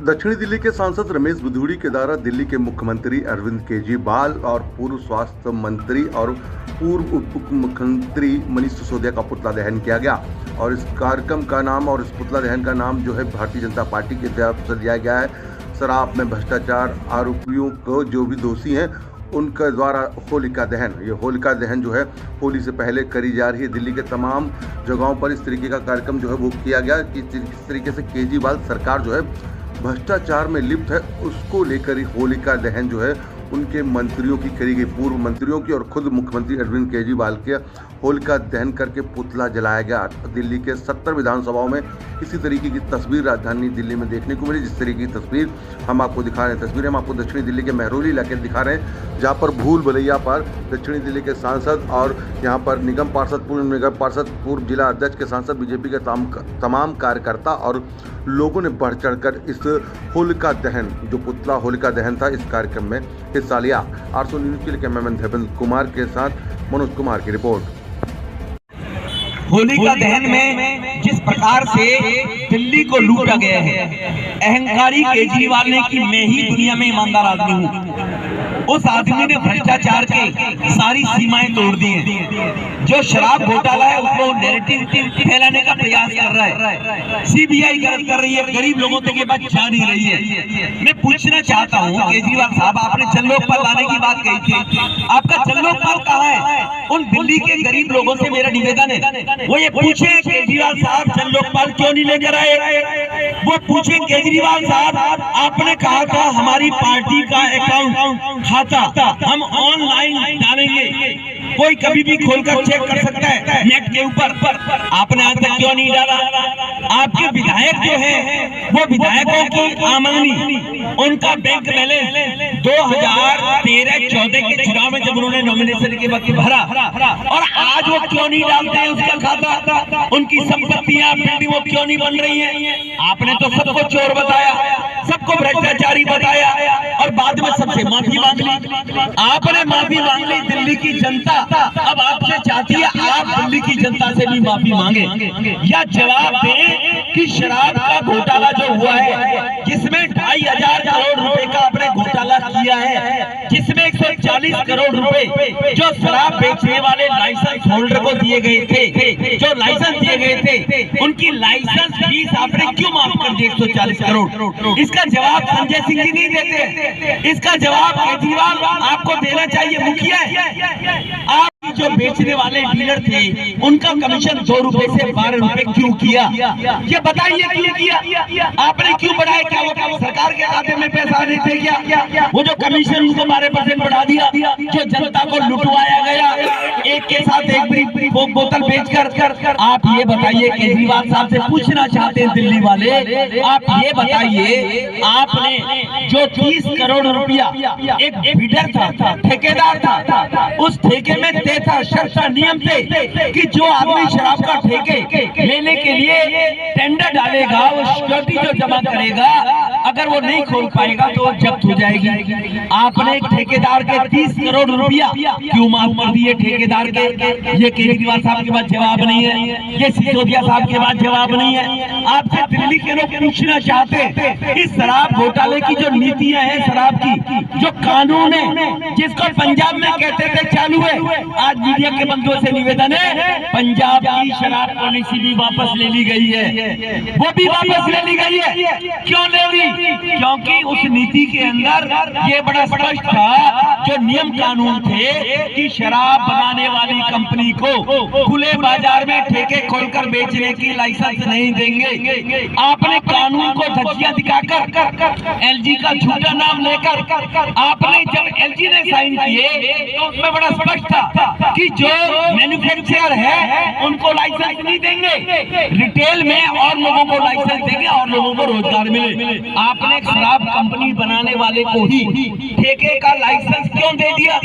दक्षिणी दिल्ली के सांसद रमेश बिधूड़ी के द्वारा दिल्ली के मुख्यमंत्री अरविंद केजरीवाल और पूर्व स्वास्थ्य मंत्री और पूर्व उप मुख्यमंत्री मनीष सिसोदिया का पुतला दहन किया गया। और इस कार्यक्रम का नाम और इस पुतला दहन का नाम जो है भारतीय जनता पार्टी की तरफ से दिया गया है। शराब में भ्रष्टाचार आरोपियों को जो भी दोषी हैं उनके द्वारा होलिका दहन, ये होलिका दहन जो है होली से पहले करी जा रही है। दिल्ली के तमाम जगहों पर इस तरीके का कार्यक्रम जो है वो किया गया कि किस तरीके से केजरीवाल सरकार जो है भ्रष्टाचार में लिप्त है, उसको लेकर ही होलिका दहन जो है उनके मंत्रियों की करी गई, पूर्व मंत्रियों की और खुद मुख्यमंत्री अरविंद केजरीवाल के होलिका दहन करके पुतला जलाया गया। दिल्ली के 70 विधानसभाओं में इसी तरीके की तस्वीर राजधानी दिल्ली में देखने को मिली। जिस तरीके की तस्वीर हम आपको दिखा रहे हैं, तस्वीरें हम आपको दक्षिणी दिल्ली के महरौली इलाके दिखा रहे हैं, जहाँ पर भूल भुलैया पर दक्षिणी दिल्ली के सांसद और यहाँ पर निगम पार्षद, पूर्व निगम पार्षद, पूर्व जिला अध्यक्ष के सांसद, बीजेपी के तमाम कार्यकर्ता और लोगों ने बढ़ चढ़कर इस होलिका दहन, जो पुतला होलिका दहन था, इस कार्यक्रम में हिस्सा लिया। आरसो न्यूज के लिए कैमरामैन देवेंद्र कुमार के साथ मनोज कुमार की रिपोर्ट। होलिका दहन में जिस प्रकार से दिल्ली को लूटा गया है, अहंकारी केजरीवाल ने कि मैं ही दुनिया में ईमानदार आदमी हूँ, उस आदमी ने भ्रष्टाचार के सारी सीमाएं तोड़ दी हैं। जो शराब घोटाला है उसको नैरेटिव फैलाने का प्रयास कर रहा है, सीबीआई गलत कर रही है, गरीब लोगों तक ये बात जा नहीं रही है। मैं पूछना चाहता हूँ केजरीवाल साहब, आपने जन लोकपाल लाने की बात कही थी, आपका जन लोकपाल कहाँ है? उन दिल्ली के गरीब लोगों से मेरा निवेदन है वो ये पूछे केजरीवाल साहब जन लोकपाल क्यों नहीं लेकर आए। वो पूछे केजरीवाल साहब, आपने कहा था हमारी पार्टी का अकाउंट खाता हम ऑनलाइन डालेंगे, कोई कभी भी खोलकर चेक कर सकता है नेट के ऊपर, आपने आज तक क्यों नहीं डाला? आपके विधायक जो है वो विधायकों की आमदनी, उनका बैंक बैलेंस 2013-14 के चुनाव में जब उन्होंने नॉमिनेशन के वक्त भरा, और आज वो क्यों नहीं डालते हैं उसका खाता? उनकी संपत्तियां, बिल्डिंग वो क्यों नहीं बन रही हैं? आपने तो सबको चोर बताया, सबको भ्रष्टाचारी बताया और बाद में सबसे माफी मांग ली। आपने माफी मांग ली, दिल्ली की जनता अब आपसे चाहती है आप दिल्ली की जनता से भी माफी मांगे या जवाब दें कि शराब का घोटाला जो हुआ है, जिसमें 2500 करोड़ रुपए का आपने घोटाला किया है, जिसमें 140 करोड़ रुपए जो शराब बेचने वाले लाइसेंस होल्डर को दिए गए थे, जो लाइसेंस दिए गए थे, उनकी लाइसेंस फीस आपने क्यों माफ कर दी 140 करोड़? इसका जवाब संजय सिंह जी नहीं देते, इसका जवाब केजरीवाल आपको देना चाहिए। मुखिया आप जो बेचने वाले डीलर थे उनका कमीशन 2 रुपए से 12 रुपए क्यों किया? ये बताइए क्यों किया? आपने क्यों बढ़ाया? क्या वो सरकार के खाते में पैसा नहीं थे क्या? वो जो कमीशन उनको 12% बढ़ा दिया, जो जनता को लुटवाया गया एक के साथ एक बोतल बेचकर। आप ये बताइए, केजरीवाल साहब से पूछना चाहते हैं दिल्ली वाले, आप ये बताइए, आपने जो 30 करोड़ रुपया एक बिल्डर था, ठेकेदार था, उस ठेके में था शर्त नियम थे कि जो आदमी शराब का ठेके लेने के लिए टेंडर डालेगा, वो सिक्योरिटी जो जमा करेगा, अगर वो नहीं खोल पाएगा तो जब्त हो जाएगी। आपने एक ठेकेदार के 30 करोड़ रुपया क्यों माफ कर दिए ठेकेदार के? ये केजरीवाल साहब के पास जवाब नहीं है, ये सिसोदिया साहब के पास जवाब नहीं है। आपसे दिल्ली के लोग पूछना चाहते हैं, इस शराब घोटाले की जो नीतियां हैं, शराब की जो कानून है, जिसको पंजाब में कहते थे चालू है, आज मीडिया के बंधुओं से निवेदन है, पंजाब की शराब पॉलिसी भी वापस ले ली गई है, वो भी वापस ले ली गई है। क्यों ले ली? क्योंकि उस नीति के अंदर ये बड़ा स्पष्ट था, जो नियम कानून थे कि शराब बनाने वाली कंपनी को खुले बाजार में ठेके खोलकर बेचने की लाइसेंस नहीं देंगे। आपने कानून को धज्जियां दिखाकर एलजी का झूठा नाम लेकर आपने जब एलजी ने साइन किए तो उसमें बड़ा स्पष्ट था कि जो मैन्युफैक्चरर है उनको लाइसेंस नहीं देंगे, रिटेल में और लोगों को लाइसेंस देंगे और लोगों को रोजगार मिले। आपने शराब कंपनी बनाने वाले को ही ठेके का लाइसेंस क्यों दे दिया?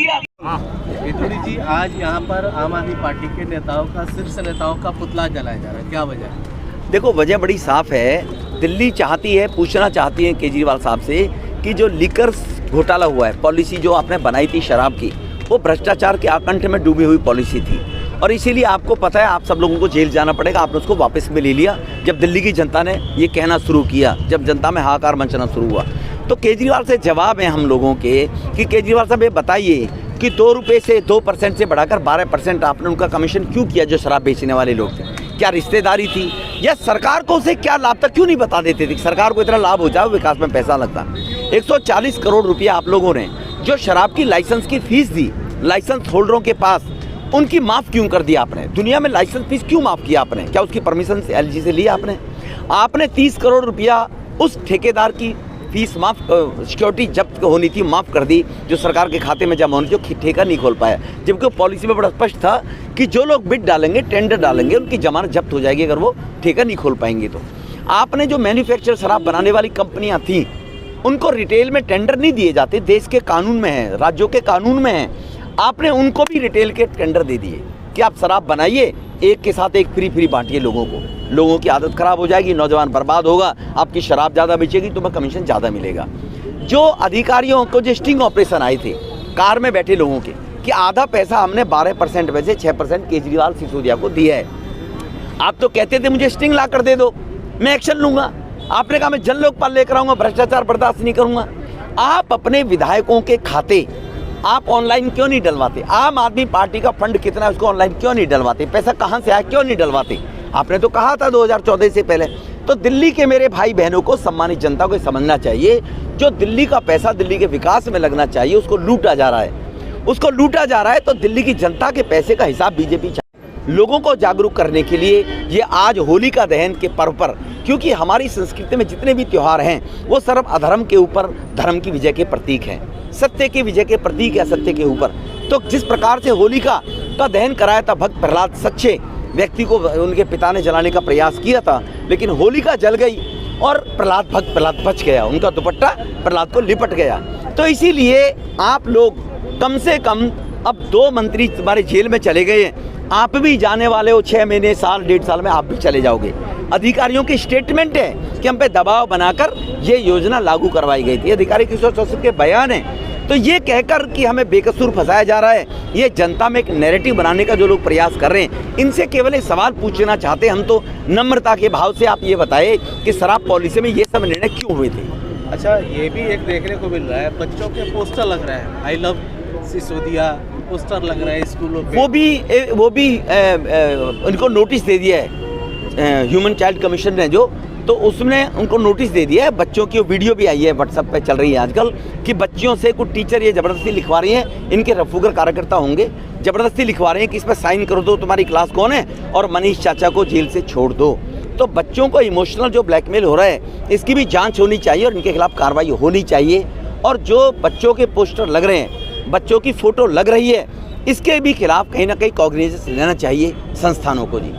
बिधूड़ी जी, आज यहाँ पर आम आदमी पार्टी के नेताओं का, शीर्ष नेताओं का पुतला जलाया जा रहा है, क्या वजह है? देखो, वजह बड़ी साफ है। दिल्ली चाहती है, पूछना चाहती है केजरीवाल साहब से कि जो लिकर घोटाला हुआ है, पॉलिसी जो आपने बनाई थी शराब की, वो भ्रष्टाचार के आकंठ में डूबी हुई पॉलिसी थी। और इसीलिए आपको पता है आप सब लोगों को जेल जाना पड़ेगा। आपने उसको वापस में ले लिया जब दिल्ली की जनता ने ये कहना शुरू किया, जब जनता में हाहाकार मचना शुरू हुआ। तो केजरीवाल से जवाब है हम लोगों के कि केजरीवाल साहब ये बताइए कि 2 रुपये से 2% से बढ़ाकर 12% आपने उनका कमीशन क्यों किया जो शराब बेचने वाले लोग थे? क्या रिश्तेदारी थी या सरकार को उसे क्या लाभ था, क्यों नहीं बता देते थे? सरकार को इतना लाभ हो जाए, विकास में पैसा लगता। 140 करोड़ रुपया आप लोगों ने जो शराब की लाइसेंस की फीस दी लाइसेंस होल्डरों के पास, उनकी माफ़ क्यों कर दिया आपने? दुनिया में लाइसेंस फीस क्यों माफ़ किया आपने? क्या उसकी परमिशन से एलजी से लिया आपने 30 करोड़ रुपया उस ठेकेदार की फीस माफ़, सिक्योरिटी जब्त होनी थी, माफ़ कर दी जो सरकार के खाते में जमा होनी थी, जो ठेका नहीं खोल पाया। जबकि पॉलिसी में बड़ा स्पष्ट था कि जो लोग बिड डालेंगे, टेंडर डालेंगे, उनकी जमानत जब्त हो जाएगी अगर वो ठेका नहीं खोल पाएंगे। तो आपने जो मैन्युफैक्चर शराब बनाने वाली कंपनियां थीं उनको रिटेल में टेंडर नहीं दिए जाते, देश के कानून में है, राज्यों के कानून में है। आपने उनको भी रिटेल के टेंडर दे दिए कि आप शराब बनाइए, एक के साथ एक फ्री बांटिए लोगों को। लोगों की आदत खराब हो जाएगी, नौजवान बर्बाद होगा, आपकी शराब ज़्यादा बेचेगी, तुम्हें कमीशन ज़्यादा मिलेगा। जो अधिकारियों को जो स्टिंग ऑपरेशन आए थे कार में बैठे लोगों के कि आधा पैसा हमने 12% में से 6% केजरीवाल सिसोदिया को दिया है। आप तो कहते थे मुझे स्टिंग ला कर दे दो, मैं एक्शन लूँगा। आपने कहा मैं जन लोकपाल लेकर आऊँगा, भ्रष्टाचार बर्दाश्त नहीं करूँगा। आप अपने विधायकों के खाते आप ऑनलाइन क्यों नहीं डलवाते? आम आदमी पार्टी का फंड कितना है उसको ऑनलाइन क्यों नहीं डलवाते? पैसा कहाँ से आया क्यों नहीं डलवाते? आपने तो कहा था 2014 से पहले। तो दिल्ली के मेरे भाई बहनों को, सम्मानित जनता को समझना चाहिए, जो दिल्ली का पैसा दिल्ली के विकास में लगना चाहिए उसको लूटा जा रहा है, उसको लूटा जा रहा है। तो दिल्ली की जनता के पैसे का हिसाब बीजेपी चाहिए। लोगों को जागरूक करने के लिए ये आज होलिका दहन के पर्व पर, क्योंकि हमारी संस्कृति में जितने भी त्यौहार हैं वो सर्व अधर्म के ऊपर धर्म की विजय के प्रतीक हैं, सत्य की विजय के प्रतीक है, सत्य के ऊपर। तो जिस प्रकार से होलिका का दहन कराया था भक्त प्रहलाद, सच्चे व्यक्ति को उनके पिता ने जलाने का प्रयास किया था, लेकिन होलिका जल गई और भक्त प्रहलाद बच गया, उनका दुपट्टा प्रहलाद को लिपट गया। तो इसीलिए आप लोग कम से कम, अब 2 मंत्री तुम्हारे जेल में चले गए, आप भी जाने वाले हो, 6 महीने, साल, 1.5 साल में आप भी चले जाओगे। अधिकारियों की स्टेटमेंट है कि हम पे दबाव बनाकर ये योजना लागू करवाई गई थी। अधिकारी किशोर चौधरी के बयान है। तो ये कहकर कि हमें बेकसूर फंसाया जा रहा है, ये जनता में एक नैरेटिव बनाने का जो लोग प्रयास कर रहे हैं, इनसे केवल एक सवाल पूछना चाहते हैं हम तो नम्रता के भाव से। आप ये बताएं कि शराब पॉलिसी में ये सब निर्णय क्यों हुए थे? अच्छा, ये भी एक देखने को मिल रहा है, बच्चों के पोस्टर लग रहे हैं, आई लव सिसोदिया पोस्टर लग रहा है स्कूलों पे। वो भी उनको नोटिस दे दिया है ह्यूमन चाइल्ड कमीशन ने, जो तो उसने उनको नोटिस दे दिया है। बच्चों की वीडियो भी आई है, व्हाट्सएप पे चल रही है आजकल, कि बच्चियों से कुछ टीचर ये ज़बरदस्ती लिखवा रही हैं, इनके रफूगर कार्यकर्ता होंगे, ज़बरदस्ती लिखवा रहे हैं कि इस पर साइन कर दो, तुम्हारी क्लास कौन है, और मनीष चाचा को जेल से छोड़ दो। तो बच्चों को इमोशनल जो ब्लैकमेल हो रहा है, इसकी भी जांच होनी चाहिए और इनके खिलाफ कार्रवाई होनी चाहिए। और जो बच्चों के पोस्टर लग रहे हैं, बच्चों की फ़ोटो लग रही है, इसके भी खिलाफ कहीं ना कहीं कॉग्निजेंस लेना चाहिए संस्थानों को। जी।